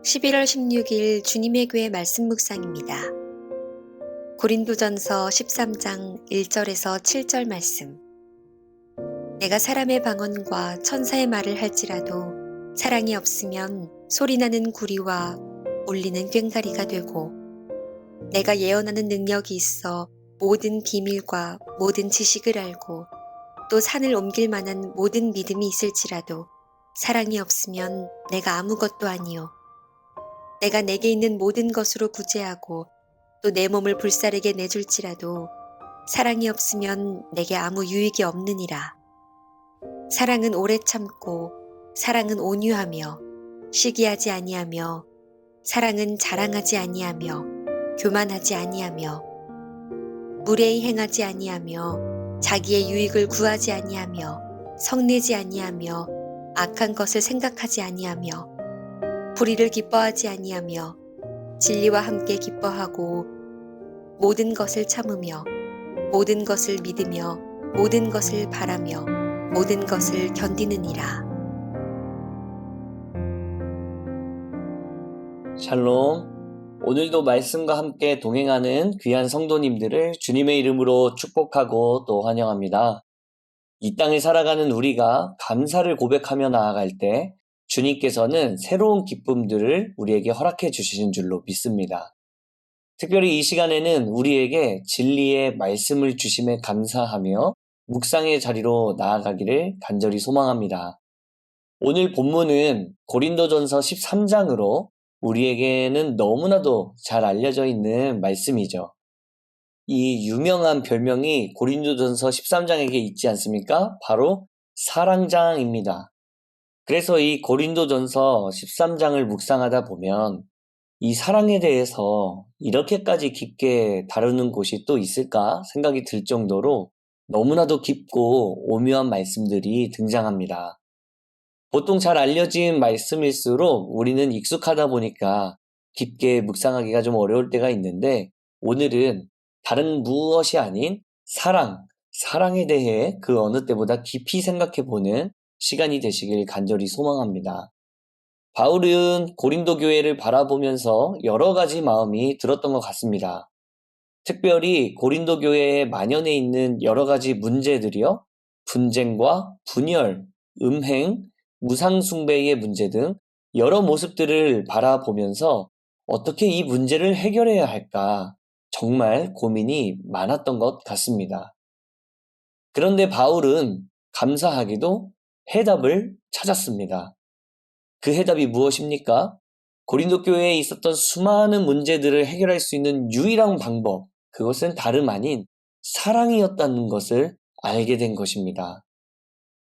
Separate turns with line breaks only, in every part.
11월 16일 주님의 교회 말씀 묵상입니다. 고린도전서 13장 1절에서 7절 말씀. 내가 사람의 방언과 천사의 말을 할지라도 사랑이 없으면 소리나는 구리와 울리는 꽹과리가 되고, 내가 예언하는 능력이 있어 모든 비밀과 모든 지식을 알고 또 산을 옮길 만한 모든 믿음이 있을지라도 사랑이 없으면 내가 아무것도 아니요. 내가 내게 있는 모든 것으로 구제하고 또 내 몸을 불사르게 내줄지라도 사랑이 없으면 내게 아무 유익이 없느니라. 사랑은 오래 참고 사랑은 온유하며 시기하지 아니하며 사랑은 자랑하지 아니하며 교만하지 아니하며 무례히 행하지 아니하며 자기의 유익을 구하지 아니하며 성내지 아니하며 악한 것을 생각하지 아니하며 불의를 기뻐하지 아니하며 진리와 함께 기뻐하고 모든 것을 참으며 모든 것을 믿으며 모든 것을 바라며 모든 것을 견디느니라.
샬롬. 오늘도 말씀과 함께 동행하는 귀한 성도님들을 주님의 이름으로 축복하고 또 환영합니다. 이 땅을 살아가는 우리가 감사를 고백하며 나아갈 때 주님께서는 새로운 기쁨들을 우리에게 허락해 주시는 줄로 믿습니다. 특별히 이 시간에는 우리에게 진리의 말씀을 주심에 감사하며 묵상의 자리로 나아가기를 간절히 소망합니다. 오늘 본문은 고린도전서 13장으로 우리에게는 너무나도 잘 알려져 있는 말씀이죠. 이 유명한 별명이 고린도전서 13장에게 있지 않습니까? 바로 사랑장입니다. 그래서 이 고린도전서 13장을 묵상하다 보면 이 사랑에 대해서 이렇게까지 깊게 다루는 곳이 또 있을까 생각이 들 정도로 너무나도 깊고 오묘한 말씀들이 등장합니다. 보통 잘 알려진 말씀일수록 우리는 익숙하다 보니까 깊게 묵상하기가 좀 어려울 때가 있는데, 오늘은 다른 무엇이 아닌 사랑에 대해 그 어느 때보다 깊이 생각해보는 시간이 되시길 간절히 소망합니다. 바울은 고린도 교회를 바라보면서 여러 가지 마음이 들었던 것 같습니다. 특별히 고린도 교회에 만연해 있는 여러 가지 문제들이요, 분쟁과 분열, 음행, 무상숭배의 문제 등 여러 모습들을 바라보면서 어떻게 이 문제를 해결해야 할까 정말 고민이 많았던 것 같습니다. 그런데 바울은 감사하게도 해답을 찾았습니다. 그 해답이 무엇입니까? 고린도 교회에 있었던 수많은 문제들을 해결할 수 있는 유일한 방법, 그것은 다름 아닌 사랑이었다는 것을 알게 된 것입니다.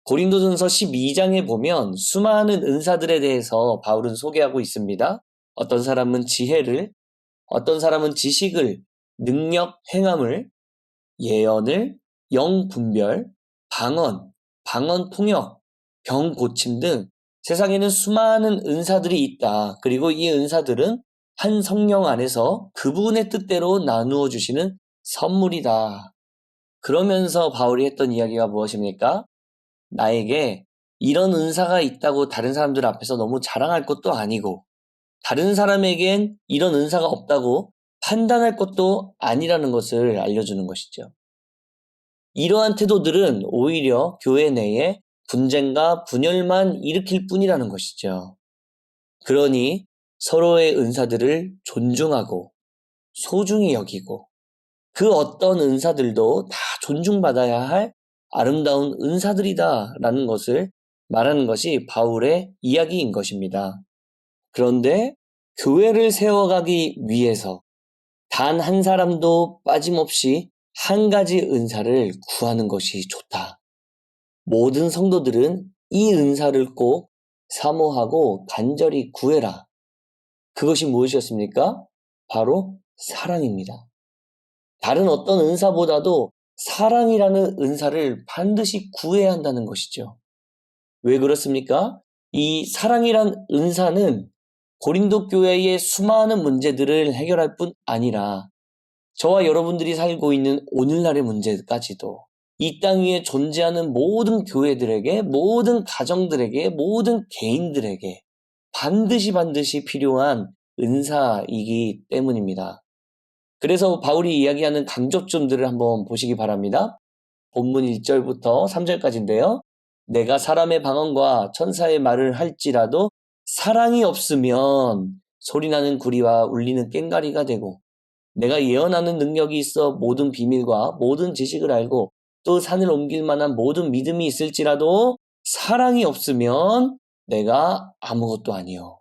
고린도전서 12장에 보면 수많은 은사들에 대해서 바울은 소개하고 있습니다. 어떤 사람은 지혜를, 어떤 사람은 지식을, 능력, 행함을, 예언을, 영분별, 방언 통역, 병 고침 등 세상에는 수많은 은사들이 있다. 그리고 이 은사들은 한 성령 안에서 그분의 뜻대로 나누어 주시는 선물이다. 그러면서 바울이 했던 이야기가 무엇입니까? 나에게 이런 은사가 있다고 다른 사람들 앞에서 너무 자랑할 것도 아니고, 다른 사람에겐 이런 은사가 없다고 판단할 것도 아니라는 것을 알려주는 것이죠. 이러한 태도들은 오히려 교회 내에 분쟁과 분열만 일으킬 뿐이라는 것이죠. 그러니 서로의 은사들을 존중하고 소중히 여기고, 그 어떤 은사들도 다 존중받아야 할 아름다운 은사들이다 라는 것을 말하는 것이 바울의 이야기인 것입니다. 그런데 교회를 세워가기 위해서 단 한 사람도 빠짐없이 한 가지 은사를 구하는 것이 좋다. 모든 성도들은 이 은사를 꼭 사모하고 간절히 구해라. 그것이 무엇이었습니까? 바로 사랑입니다. 다른 어떤 은사보다도 사랑이라는 은사를 반드시 구해야 한다는 것이죠. 왜 그렇습니까? 이 사랑이란 은사는 고린도 교회의 수많은 문제들을 해결할 뿐 아니라 저와 여러분들이 살고 있는 오늘날의 문제까지도 이 땅 위에 존재하는 모든 교회들에게, 모든 가정들에게, 모든 개인들에게 반드시 필요한 은사이기 때문입니다. 그래서 바울이 이야기하는 강조점들을 한번 보시기 바랍니다. 본문 1절부터 3절까지인데요. 내가 사람의 방언과 천사의 말을 할지라도 사랑이 없으면 소리나는 구리와 울리는 꽹과리가 되고, 내가 예언하는 능력이 있어 모든 비밀과 모든 지식을 알고 또 산을 옮길 만한 모든 믿음이 있을지라도 사랑이 없으면 내가 아무것도 아니요.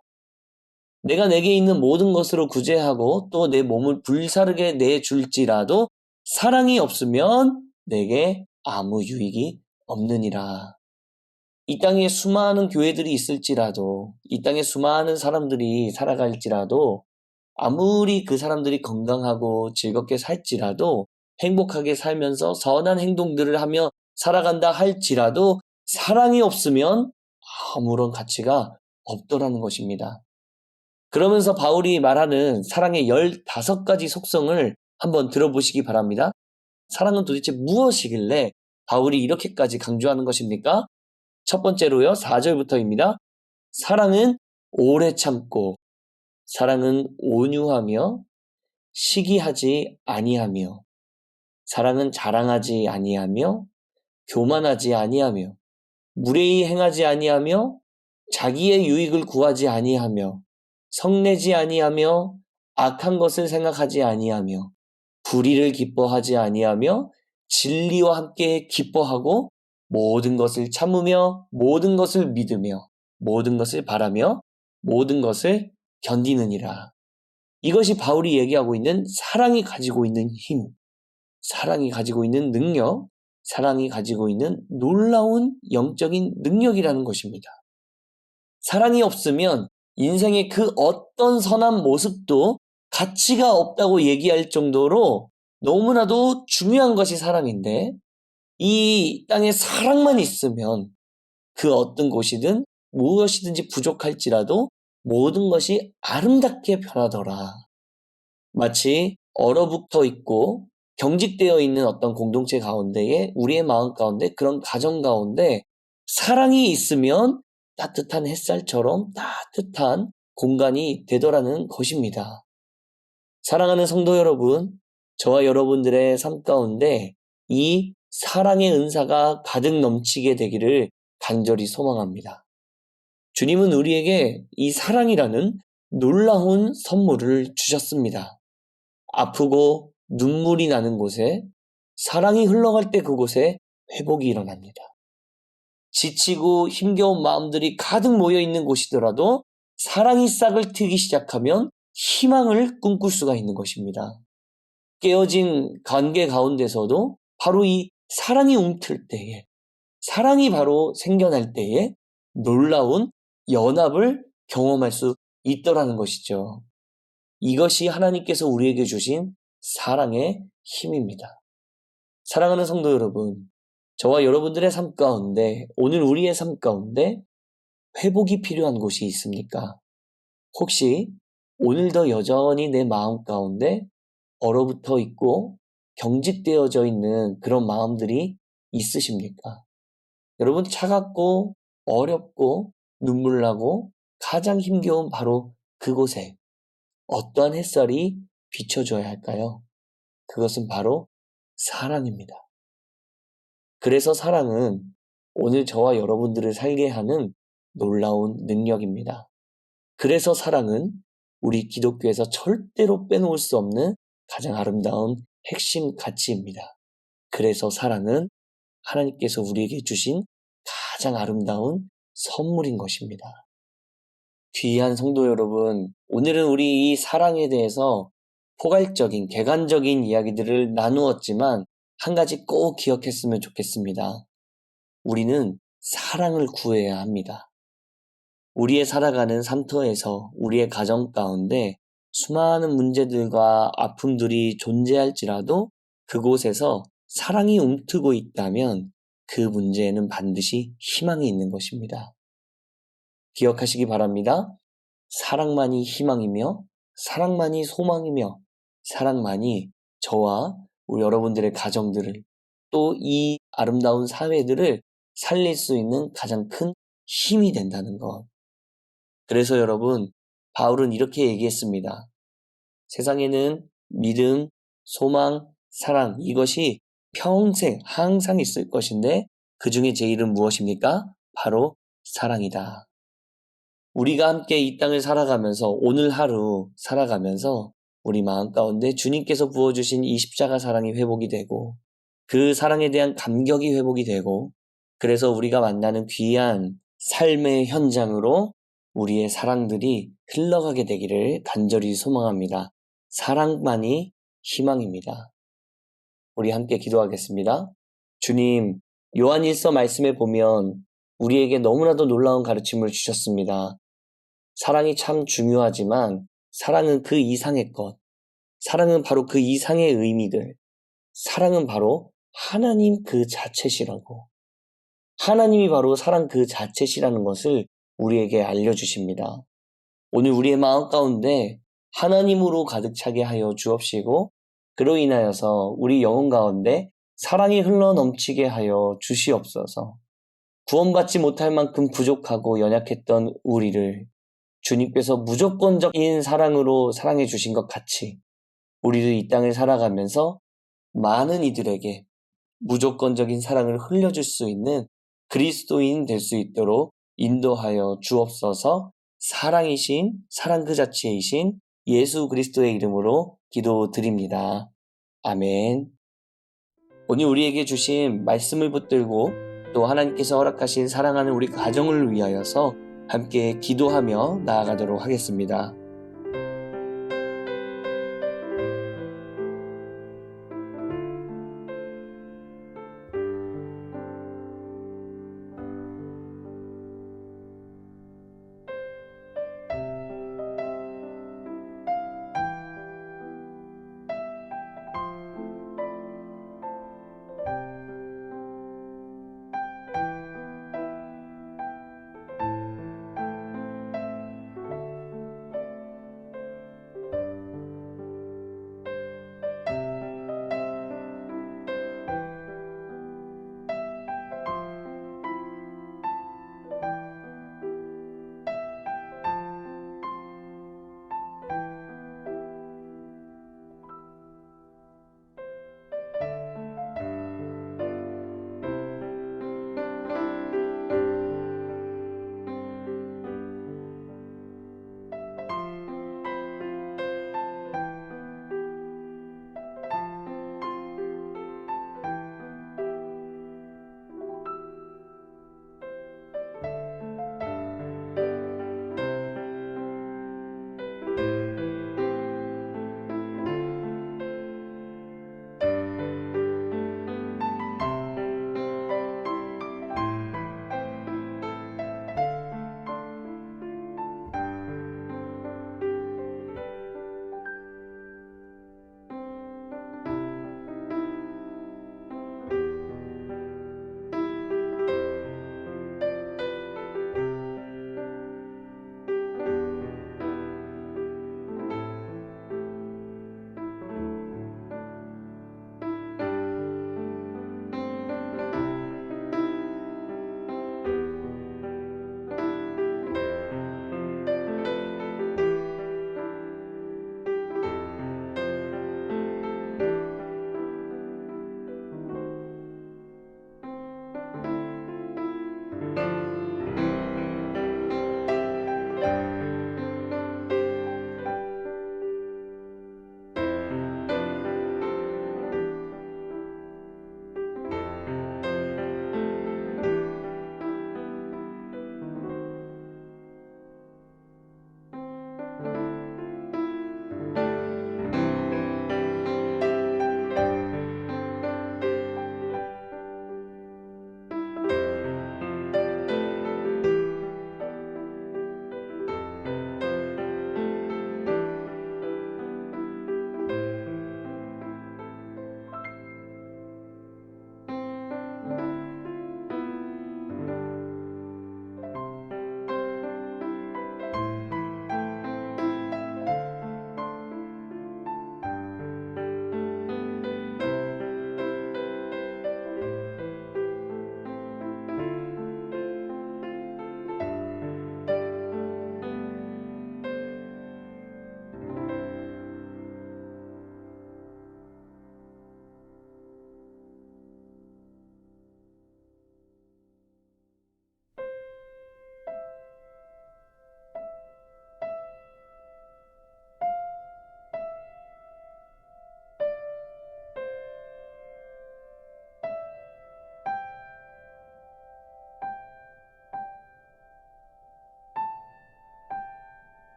내가 내게 있는 모든 것으로 구제하고 또 내 몸을 불사르게 내줄지라도 사랑이 없으면 내게 아무 유익이 없느니라. 이 땅에 수많은 교회들이 있을지라도, 이 땅에 수많은 사람들이 살아갈지라도, 아무리 그 사람들이 건강하고 즐겁게 살지라도, 행복하게 살면서 선한 행동들을 하며 살아간다 할지라도 사랑이 없으면 아무런 가치가 없더라는 것입니다. 그러면서 바울이 말하는 사랑의 15가지 속성을 한번 들어보시기 바랍니다. 사랑은 도대체 무엇이길래 바울이 이렇게까지 강조하는 것입니까? 첫 번째로요, 4절부터입니다. 사랑은 오래 참고, 사랑은 온유하며, 시기하지 아니하며, 사랑은 자랑하지 아니하며, 교만하지 아니하며, 무례히 행하지 아니하며, 자기의 유익을 구하지 아니하며, 성내지 아니하며, 악한 것을 생각하지 아니하며, 불의를 기뻐하지 아니하며, 진리와 함께 기뻐하고, 모든 것을 참으며, 모든 것을 믿으며, 모든 것을 바라며, 모든 것을 견디느니라. 이것이 바울이 얘기하고 있는 사랑이 가지고 있는 힘, 사랑이 가지고 있는 능력, 사랑이 가지고 있는 놀라운 영적인 능력이라는 것입니다. 사랑이 없으면 인생의 그 어떤 선한 모습도 가치가 없다고 얘기할 정도로 너무나도 중요한 것이 사랑인데, 이 땅에 사랑만 있으면 그 어떤 곳이든 무엇이든지 부족할지라도 모든 것이 아름답게 변하더라. 마치 얼어붙어 있고 경직되어 있는 어떤 공동체 가운데에, 우리의 마음 가운데, 그런 가정 가운데 사랑이 있으면 따뜻한 햇살처럼 따뜻한 공간이 되더라는 것입니다. 사랑하는 성도 여러분, 저와 여러분들의 삶 가운데 이 사랑의 은사가 가득 넘치게 되기를 간절히 소망합니다. 주님은 우리에게 이 사랑이라는 놀라운 선물을 주셨습니다. 아프고 눈물이 나는 곳에, 사랑이 흘러갈 때 그곳에 회복이 일어납니다. 지치고 힘겨운 마음들이 가득 모여 있는 곳이더라도 사랑이 싹을 트기 시작하면 희망을 꿈꿀 수가 있는 것입니다. 깨어진 관계 가운데서도 바로 이 사랑이 움틀 때에, 사랑이 바로 생겨날 때에 놀라운 연합을 경험할 수 있더라는 것이죠. 이것이 하나님께서 우리에게 주신 사랑의 힘입니다. 사랑하는 성도 여러분, 저와 여러분들의 삶 가운데, 오늘 우리의 삶 가운데 회복이 필요한 곳이 있습니까? 혹시 오늘도 여전히 내 마음 가운데 얼어붙어 있고 경직되어져 있는 그런 마음들이 있으십니까? 여러분, 차갑고 어렵고 눈물 나고 가장 힘겨운 바로 그곳에 어떠한 햇살이 비춰줘야 할까요? 그것은 바로 사랑입니다. 그래서 사랑은 오늘 저와 여러분들을 살게 하는 놀라운 능력입니다. 그래서 사랑은 우리 기독교에서 절대로 빼놓을 수 없는 가장 아름다운 핵심 가치입니다. 그래서 사랑은 하나님께서 우리에게 주신 가장 아름다운 선물인 것입니다. 귀한 성도 여러분, 오늘은 우리 이 사랑에 대해서 포괄적인, 객관적인 이야기들을 나누었지만 한 가지 꼭 기억했으면 좋겠습니다. 우리는 사랑을 구해야 합니다. 우리의 살아가는 삶터에서, 우리의 가정 가운데 수많은 문제들과 아픔들이 존재할지라도 그곳에서 사랑이 움트고 있다면 그 문제에는 반드시 희망이 있는 것입니다. 기억하시기 바랍니다. 사랑만이 희망이며, 사랑만이 소망이며, 사랑만이 저와 우리 여러분들의 가정들을, 또 이 아름다운 사회들을 살릴 수 있는 가장 큰 힘이 된다는 것. 그래서 여러분, 바울은 이렇게 얘기했습니다. 세상에는 믿음, 소망, 사랑 이것이 평생 항상 있을 것인데 그 중에 제일은 무엇입니까? 바로 사랑이다. 우리가 함께 이 땅을 살아가면서 오늘 하루 살아가면서 우리 마음 가운데 주님께서 부어주신 이 십자가 사랑이 회복이 되고 그 사랑에 대한 감격이 회복이 되고 그래서 우리가 만나는 귀한 삶의 현장으로 우리의 사랑들이 흘러가게 되기를 간절히 소망합니다. 사랑만이 희망입니다. 우리 함께 기도하겠습니다. 주님, 요한일서 말씀에 보면 우리에게 너무나도 놀라운 가르침을 주셨습니다. 사랑이 참 중요하지만 사랑은 그 이상의 것, 사랑은 바로 그 이상의 의미들, 사랑은 바로 하나님 그 자체시라고. 하나님이 바로 사랑 그 자체시라는 것을 우리에게 알려주십니다. 오늘 우리의 마음 가운데 하나님으로 가득 차게 하여 주옵시고 그로 인하여서 우리 영혼 가운데 사랑이 흘러 넘치게 하여 주시옵소서. 구원받지 못할 만큼 부족하고 연약했던 우리를 주님께서 무조건적인 사랑으로 사랑해 주신 것 같이 우리를 이 땅을 살아가면서 많은 이들에게 무조건적인 사랑을 흘려줄 수 있는 그리스도인 될 수 있도록 인도하여 주옵소서. 사랑이신 사랑 그 자체이신 예수 그리스도의 이름으로 기도드립니다. 아멘. 오늘 우리에게 주신 말씀을 붙들고 또 하나님께서 허락하신 사랑하는 우리 가정을 위하여서 함께 기도하며 나아가도록 하겠습니다.